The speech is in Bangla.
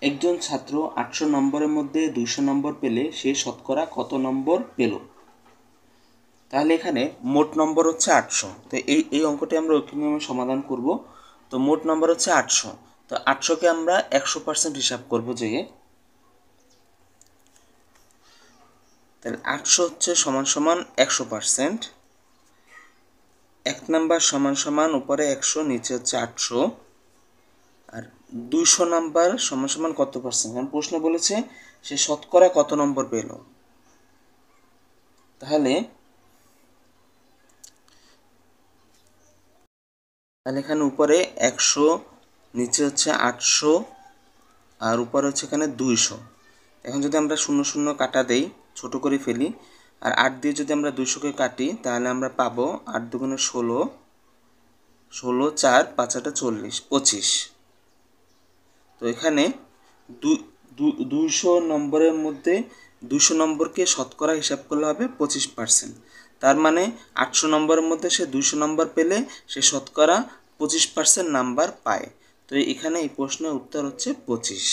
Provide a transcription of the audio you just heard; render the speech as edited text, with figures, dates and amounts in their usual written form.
একজন ছাত্র 800 নম্বরের মধ্যে 200 নম্বর পেলে সে শতকরা কত নম্বর পেল? তাহলে এখানে মোট নম্বর হচ্ছে 800। তো এই অঙ্কটি আমরা ঐকিক নিয়মে সমাধান করব। তো মোট নম্বর হচ্ছে 800। তো 800কে আমরা 100% হিসাব করব যে, তাহলে 800 হচ্ছে সমান সমান 100%। 1 নাম্বার সমান সমান উপরে 100 নিচে হচ্ছে 800, আর 200 নাম্বার সমান সমান কত পার্সেন্ট? কারণ প্রশ্ন বলেছে সে শতকরা কত নম্বর পেল। তাহলে এখানে উপরে 100 নিচে হচ্ছে 800 আর উপরে হচ্ছে এখানে 200। এখন যদি আমরা 0 0 কাটা দেই, ছোট করে ফেলি, আর 8 দিয়ে যদি আমরা 200কে কাটি তাহলে আমরা পাবো 8 দুগুণে 16, 16 4 5 8 40, 25। তো এখানে 200 নম্বরের মধ্যে 200 নম্বরকে শতকরা হিসাব করলে হবে 25%। তার মানে 800 নম্বরের মধ্যে সে 200 নম্বর পেলে সে শতকরা 25% নাম্বার পায়। তো এখানে এই প্রশ্নের উত্তর হচ্ছে 25।